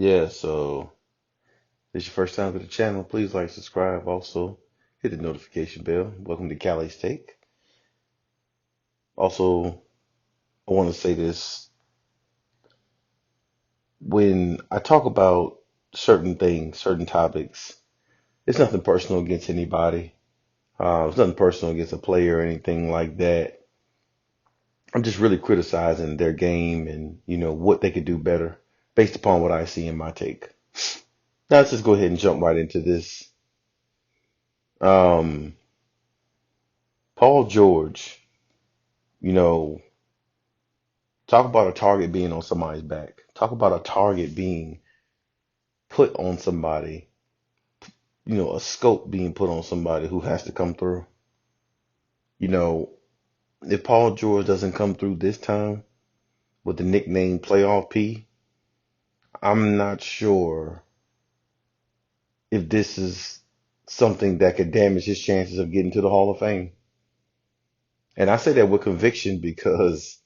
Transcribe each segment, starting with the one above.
Yeah, so if it's your first time to the channel, please like, subscribe. Also, hit the notification bell. Welcome to Callie's Take. Also, I want to say this. When I talk about certain things, certain topics, it's nothing personal against anybody. It's nothing personal against a player or anything like that. I'm just really criticizing their game and, what they could do better based upon what I see in my take. Now, let's just go ahead and jump right into this. Um, Paul George, you know, talk about a target being on somebody's back. Talk about a target being put on somebody, a scope being put on somebody who has to come through. You know, if Paul George doesn't come through this time with the nickname Playoff P, I'm not sure if this is something that could damage his chances of getting to the Hall of Fame. And I say that with conviction because,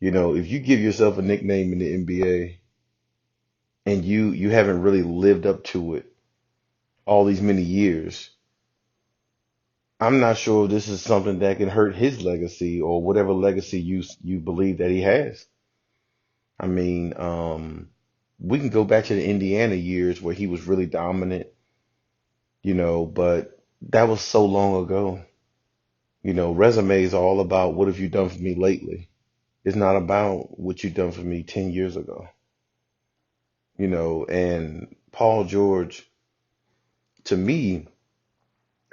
if you give yourself a nickname in the NBA and you haven't really lived up to it all these many years, I'm not sure if this is something that can hurt his legacy or whatever legacy you believe that he has. I mean, we can go back to the Indiana years where he was really dominant, but that was so long ago. Resumes are all about what have you done for me lately. It's not about what you've done for me 10 years ago. And Paul George, to me,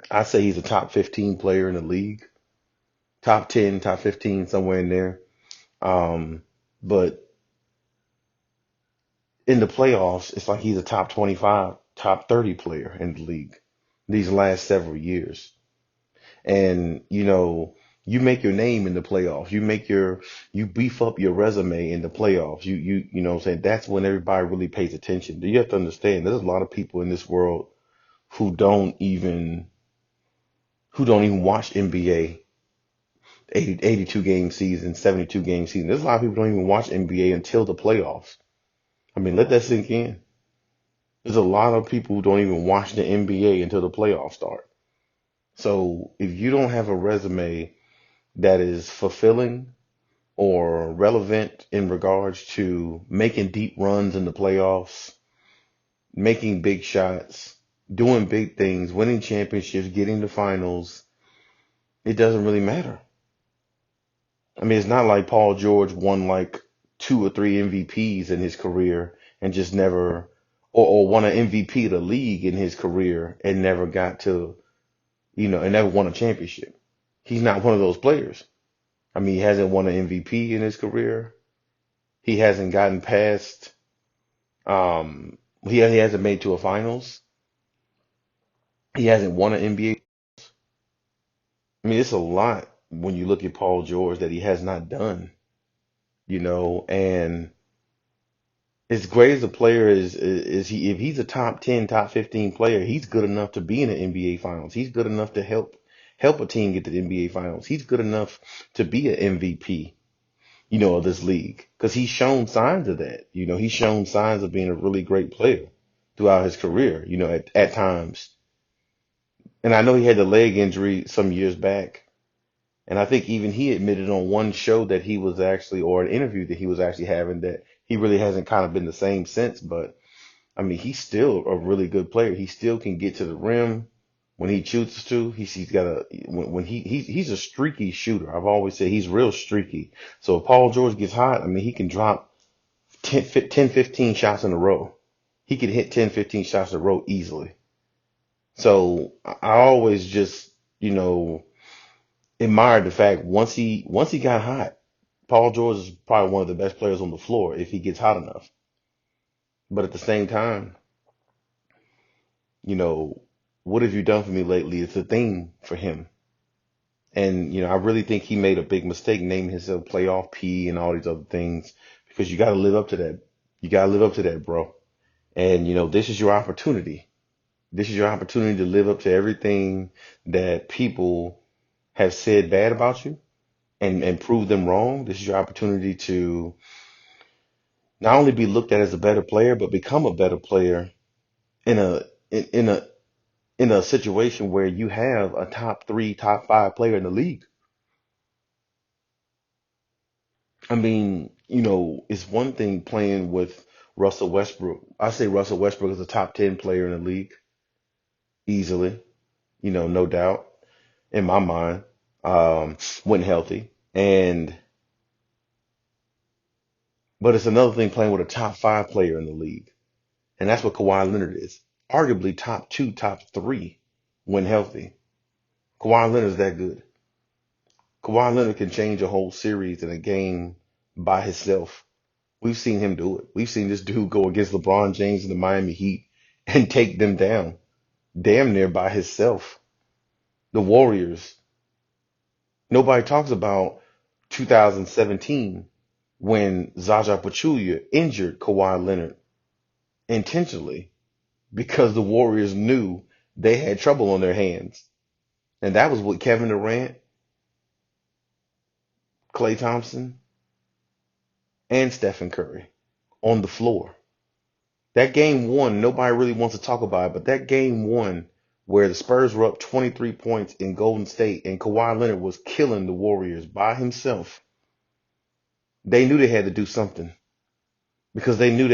I say he's a top 15 player in the league, top 10, top 15, somewhere in there. But in the playoffs, it's like he's a top 25, top 30 player in the league these last several years. And, you make your name in the playoffs. You beef up your resume in the playoffs. You know what I'm saying? That's when everybody really pays attention. You have to understand there's a lot of people in this world who don't even watch NBA 82 game season, 72 game season. There's a lot of people who don't even watch NBA until the playoffs. I mean, let that sink in. There's a lot of people who don't even watch the NBA until the playoffs start. So if you don't have a resume that is fulfilling or relevant in regards to making deep runs in the playoffs, making big shots, doing big things, winning championships, getting to finals, it doesn't really matter. I mean, it's not like Paul George won like two or three MVPs in his career and just never, or won an MVP of the league in his career and never got to, and never won a championship. He's not one of those players. I mean, he hasn't won an MVP in his career. He hasn't gotten past, he hasn't made to a finals. He hasn't won an NBA. I mean, it's a lot when you look at Paul George that he has not done, and as great as a player is he, if he's a top 10, top 15 player, he's good enough to be in the NBA finals. He's good enough to help a team get to the NBA finals. He's good enough to be an MVP, of this league because he's shown signs of that. He's shown signs of being a really great player throughout his career, at times. And I know he had the leg injury some years back. And I think even he admitted on one show that he was actually, or an interview that he was actually having, that he really hasn't kind of been the same since. But I mean, he's still a really good player. He still can get to the rim when he chooses to. He's got when he's a streaky shooter. I've always said he's real streaky. So if Paul George gets hot, I mean, he can drop 10, 15 shots in a row. He could hit 10, 15 shots in a row easily. So I always just, you know, admired the fact once he got hot, Paul George is probably one of the best players on the floor if he gets hot enough. But at the same time, you know, what have you done for me lately? It's a thing for him. And, I really think he made a big mistake naming himself Playoff P and all these other things because you got to live up to that. You got to live up to that, bro. And, this is your opportunity. This is your opportunity to live up to everything that people have said bad about you and prove them wrong. This is your opportunity to not only be looked at as a better player, but become a better player in a in a in a situation where you have a top three, top five player in the league. I mean, it's one thing playing with Russell Westbrook. I say Russell Westbrook is a top 10 player in the league, easily, no doubt, in my mind, when healthy. But it's another thing playing with a top five player in the league. And that's what Kawhi Leonard is. Arguably top two, top three when healthy. Kawhi Leonard is that good. Kawhi Leonard can change a whole series in a game by himself. We've seen him do it. We've seen this dude go against LeBron James and the Miami Heat and take them down damn near by himself. The Warriors. Nobody talks about 2017 when Zaza Pachulia injured Kawhi Leonard intentionally because the Warriors knew they had trouble on their hands. And that was with Kevin Durant, Klay Thompson, and Stephen Curry on the floor. That game one, nobody really wants to talk about it, but that game one where the Spurs were up 23 points in Golden State and Kawhi Leonard was killing the Warriors by himself, they knew they had to do something because they knew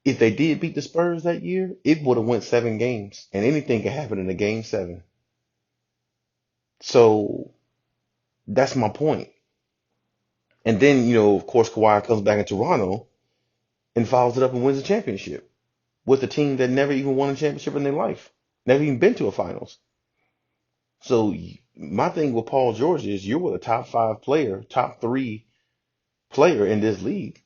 if they did beat the Spurs that year, it would have went 7 games and anything could happen in a game seven. So that's my point. And then, of course, Kawhi comes back in Toronto and follows it up and wins a championship with a team that never even won a championship in their life, never even been to a finals. So my thing with Paul George is you're with a top five player, top three player in this league,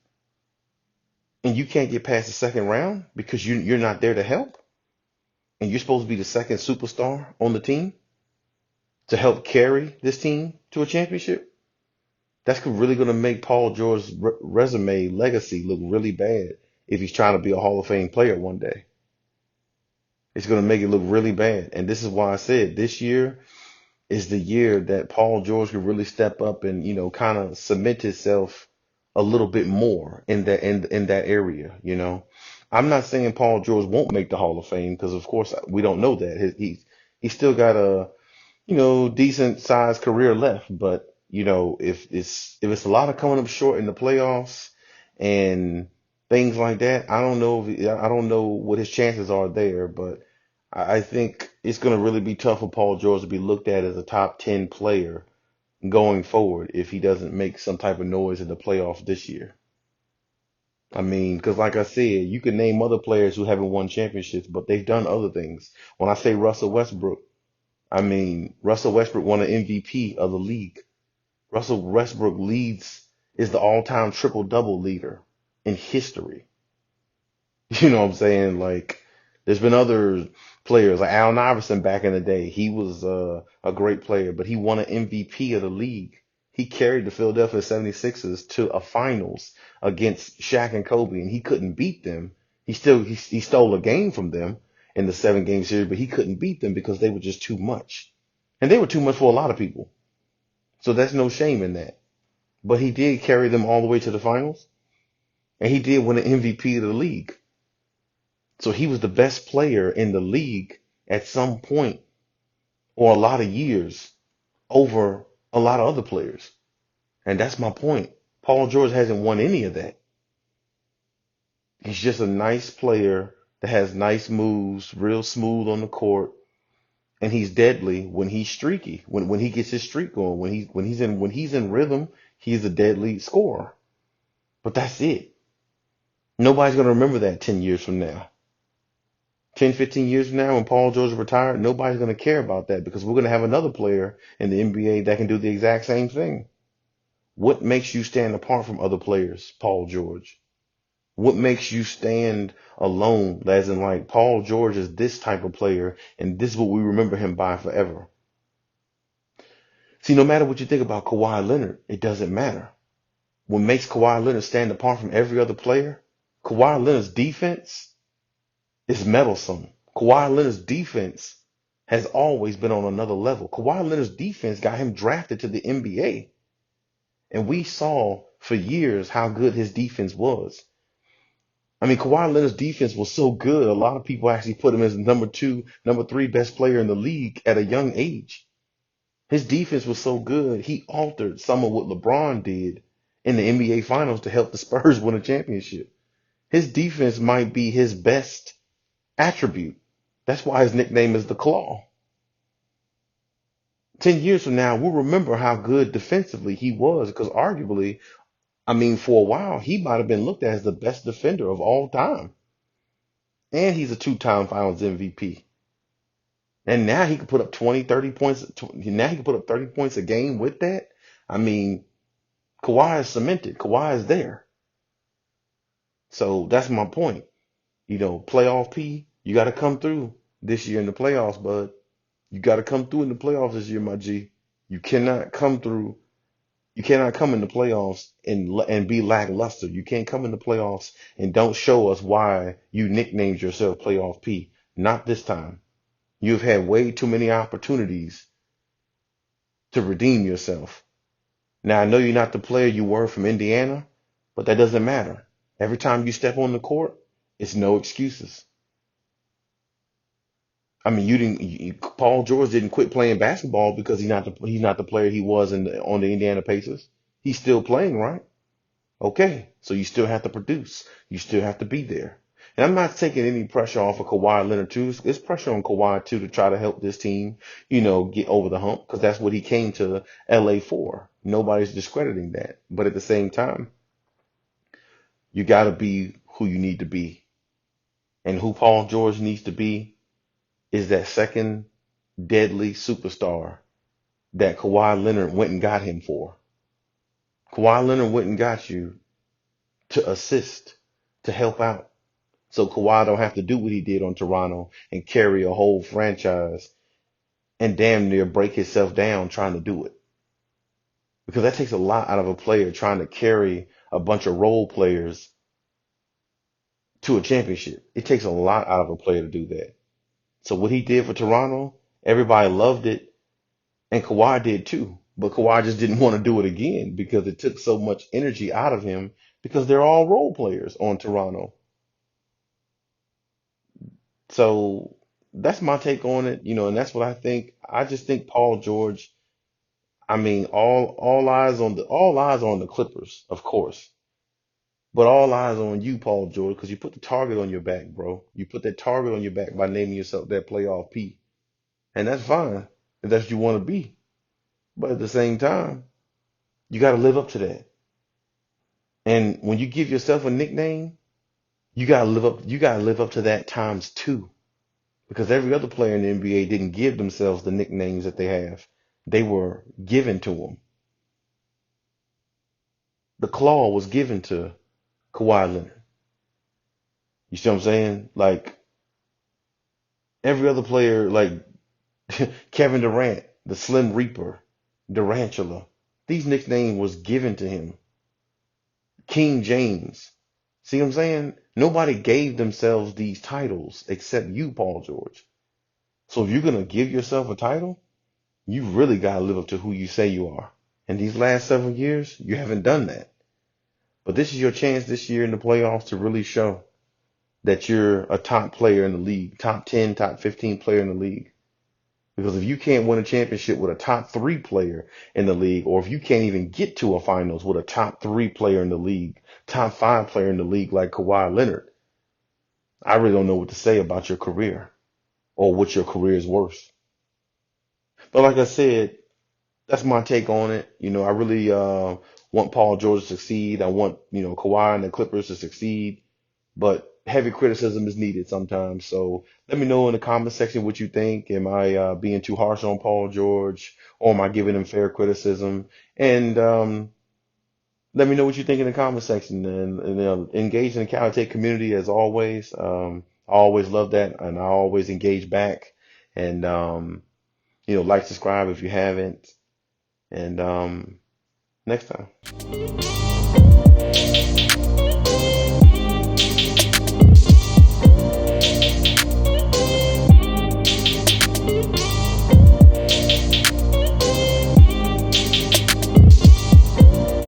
and you can't get past the second round because you're not there to help, and you're supposed to be the second superstar on the team to help carry this team to a championship. That's really going to make Paul George's resume legacy look really bad if he's trying to be a Hall of Fame player one day. It's going to make it look really bad. And this is why I said this year is the year that Paul George could really step up and, kind of cement himself a little bit more in that area. I'm not saying Paul George won't make the Hall of Fame because of course we don't know that. He's still got a decent sized career left. But, if it's a lot of coming up short in the playoffs and things like that, I don't know what his chances are there, but I think it's going to really be tough for Paul George to be looked at as a top 10 player going forward if he doesn't make some type of noise in the playoffs this year. I mean, because like I said, you can name other players who haven't won championships, but they've done other things. When I say Russell Westbrook, I mean Russell Westbrook won an MVP of the league. Russell Westbrook is the all-time triple-double leader in history. You know what I'm saying? Like, there's been other players like Allen Iverson back in the day. He was a great player, but he won an MVP of the league. He carried the Philadelphia 76ers to a finals against Shaq and Kobe, and he couldn't beat them. He stole a game from them in the 7 game series, but he couldn't beat them because they were just too much. And they were too much for a lot of people. So that's no shame in that. But he did carry them all the way to the finals, and he did win an MVP of the league. So he was the best player in the league at some point or a lot of years over a lot of other players. And that's my point. Paul George hasn't won any of that. He's just a nice player that has nice moves, real smooth on the court, and he's deadly when he's streaky. When he gets his streak going, when he's in rhythm, he's a deadly scorer. But that's it. Nobody's gonna remember that 10 years from now. 10, 15 years from now, when Paul George is retired, nobody's going to care about that because we're going to have another player in the NBA that can do the exact same thing. What makes you stand apart from other players, Paul George? What makes you stand alone, as in like Paul George is this type of player and this is what we remember him by forever? See, no matter what you think about Kawhi Leonard, it doesn't matter. What makes Kawhi Leonard stand apart from every other player? Kawhi Leonard's defense is meddlesome. Kawhi Leonard's defense has always been on another level. Kawhi Leonard's defense got him drafted to the NBA. And we saw for years how good his defense was. I mean, Kawhi Leonard's defense was so good. A lot of people actually put him as number two, number three best player in the league at a young age. His defense was so good, he altered some of what LeBron did in the NBA Finals to help the Spurs win a championship. His defense might be his best attribute. That's why his nickname is the Claw. 10 years from now, we'll remember how good defensively he was because arguably, I mean, for a while, he might have been looked at as the best defender of all time. And he's a two-time Finals MVP. And now he can put up 20, 30 points. Now he can put up 30 points a game with that. I mean, Kawhi is cemented. Kawhi is there. So that's my point. Playoff P, you got to come through this year in the playoffs, bud. You got to come through in the playoffs this year, my G. You cannot come through. You cannot come in the playoffs and be lackluster. You can't come in the playoffs and don't show us why you nicknamed yourself Playoff P. Not this time. You've had way too many opportunities to redeem yourself. Now, I know you're not the player you were from Indiana, but that doesn't matter. Every time you step on the court, it's no excuses. I mean, Paul George didn't quit playing basketball because he's not the player he was on the Indiana Pacers. He's still playing, right? Okay, so you still have to produce. You still have to be there. And I'm not taking any pressure off of Kawhi Leonard too. It's pressure on Kawhi too to try to help this team, get over the hump because that's what he came to LA for. Nobody's discrediting that. But at the same time, you got to be who you need to be. And who Paul George needs to be is that second deadly superstar that Kawhi Leonard went and got him for. Kawhi Leonard went and got you to assist, to help out. So Kawhi don't have to do what he did on Toronto and carry a whole franchise and damn near break himself down trying to do it. Because that takes a lot out of a player trying to carry a bunch of role players to a championship. It takes a lot out of a player to do that. So what he did for Toronto, everybody loved it, and Kawhi did too. But Kawhi just didn't want to do it again because it took so much energy out of him because they're all role players on Toronto. So that's my take on it, and that's what I think. I just think Paul George, I mean, all eyes on the Clippers, of course. But all eyes on you, Paul George, because you put the target on your back, bro. You put that target on your back by naming yourself that playoff P. And that's fine if that's what you want to be. But at the same time, you got to live up to that. And when you give yourself a nickname, you got to live up to that times two. Because every other player in the NBA didn't give themselves the nicknames that they have. They were given to them. The claw was given to Kawhi Leonard. You see what I'm saying? Like every other player, like Kevin Durant, the Slim Reaper, Durantula. These nicknames was given to him. King James. See what I'm saying? Nobody gave themselves these titles except you, Paul George. So if you're gonna give yourself a title, you really gotta live up to who you say you are. And these last several years, you haven't done that. But this is your chance this year in the playoffs to really show that you're a top player in the league, top 10, top 15 player in the league. Because if you can't win a championship with a top three player in the league, or if you can't even get to a finals with a top three player in the league, top five player in the league like Kawhi Leonard, I really don't know what to say about your career or what your career is worth. But like I said, that's my take on it. I really want Paul George to succeed. I want, Kawhi and the Clippers to succeed. But heavy criticism is needed sometimes. So let me know in the comment section what you think. Am I being too harsh on Paul George, or am I giving him fair criticism? And let me know what you think in the comment section. And engage in the Cow Take community as always. I always love that, and I always engage back. And like, subscribe if you haven't. And next time.